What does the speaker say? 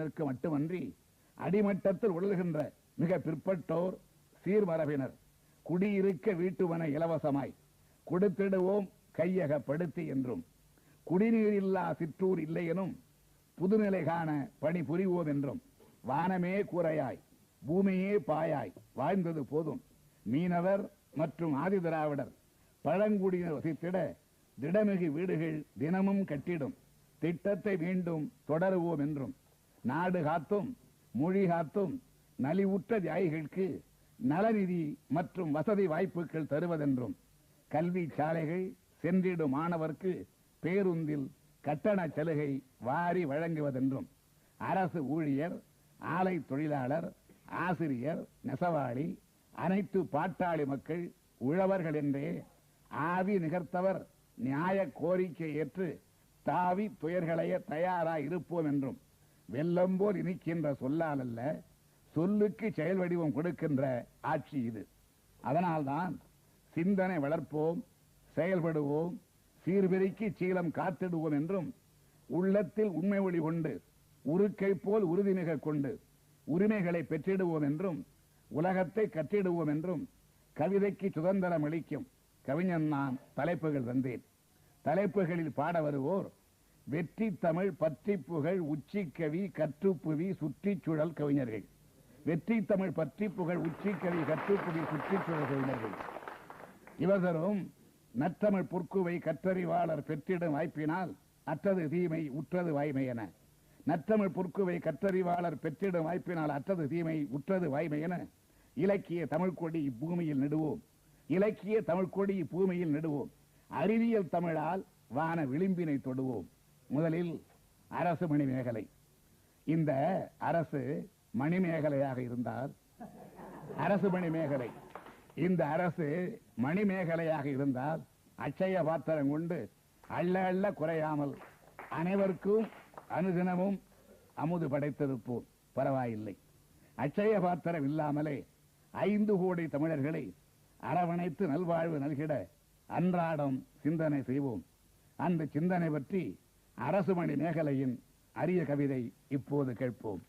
பழங்குடியினருக்கு மட்டுமன்றி அடிமட்டத்தில் உழல்கின்ற மிக பிற்பட்டோர் சீர்மரபினர் குடியிருக்க வீட்டுமனை இலவசமாய் கொடுத்திடுவோம் கையகப்படுத்தி என்றும், குடிநீர் இல்லா சிற்றூர் இல்லை எனும் புதுநிலை காண பணி புரிவோம் என்றும், வானமே கூரையாய் பூமியே பாயாய் வாழ்ந்தது போதும் மீனவர் மற்றும் ஆதிதிராவிடர் பழங்குடியினர் வசித்திட திடமிகு வீடுகள் தினமும் கட்டிடும் திட்டத்தை மீண்டும் தொடருவோம் என்றும், நாடு காத்தும் மொழி காத்தும் நலிவுற்ற தியாகிகளுக்கு நலநிதி மற்றும் வசதி வாய்ப்புகள் தருவதென்றும், கல்வி சாலைகள் சென்றிடும் மாணவர்க்கு பேருந்தில் கட்டண சலுகை வாரி வழங்குவதென்றும், அரசு ஊழியர், ஆலை தொழிலாளர், ஆசிரியர், நெசவாளி, அனைத்து பாட்டாளி மக்கள் உழவர்கள் என்றே ஆவி நிகர்த்தவர் நியாய கோரிக்கை ஏற்று தாவி துயர்களைய தயாராய் இருப்போம் என்றும், வெள்ளம் போல் இனிக்கின்ற சொல்லால் அல்ல சொல்லுக்கு செயல் வடிவம் கொடுக்கின்ற ஆட்சி இது. அதனால்தான் சிந்தனை வளர்ப்போம், செயல்படுவோம், சீர்பெருக்கி சீலம் காத்திடுவோம் என்றும், உள்ளத்தில் உண்மை ஒளி கொண்டு உருக்கை போல் உறுதிமிக கொண்டு உரிமைகளை பெற்றிடுவோம் என்றும், உலகத்தை கற்றிடுவோம் என்றும், கவிதைக்கு சுதந்திரம் அளிக்கும் கவிஞன் நான் தலைப்புகள் தந்தேன். தலைப்புகளில் பாட வருவோர் வெற்றி தமிழ், பற்றி புகழ், உச்சி கவி, கற்றுப்புவி, சுற்றிச்சூழல் கவிஞர்கள். வெற்றி தமிழ், பற்றி புகழ், உச்சி கவி, கற்றுப்புவி, சுற்றிச்சூழல் கவிஞர்கள். இவர்களும் நற்றமிழ் பொற்குவை கற்றறிவாளர் பெற்றிடும் வாய்ப்பினால் அற்றது தீமை உற்றது வாய்மை என, நற்றமிழ் பொற்குவை கற்றறிவாளர் பெற்றிடும் வாய்ப்பினால் அற்றது தீமை உற்றது வாய்மை என இலக்கிய தமிழ்கொடி இப்பூமியில் நெடுவோம், இலக்கிய தமிழ்கொடி இப்பூமியில் நெடுவோம், அறிவியல் தமிழால் வான விளிம்பினை தொடுவோம். முதலில் அரசு மணிமேகலை. இந்த அரசு மணிமேகலையாக இருந்தால், அரசு மணிமேகலை, இந்த அரசு மணிமேகலையாக இருந்தால் அச்சய பாத்திரம் கொண்டு அள்ள அள்ள குறையாமல் அனைவருக்கும் அனுதினமும் அமுது படைத்திருப்போம். பரவாயில்லை. அச்சய பாத்திரம் இல்லாமலே 5 கோடி தமிழர்களை அரவணைத்து நல்வாழ்வு நல்கிட அன்றாடம் சிந்தனை செய்வோம். அந்த சிந்தனை பற்றி அரசு மணி மேகலையின் அரிய கவிதை இப்போது கேட்போம்.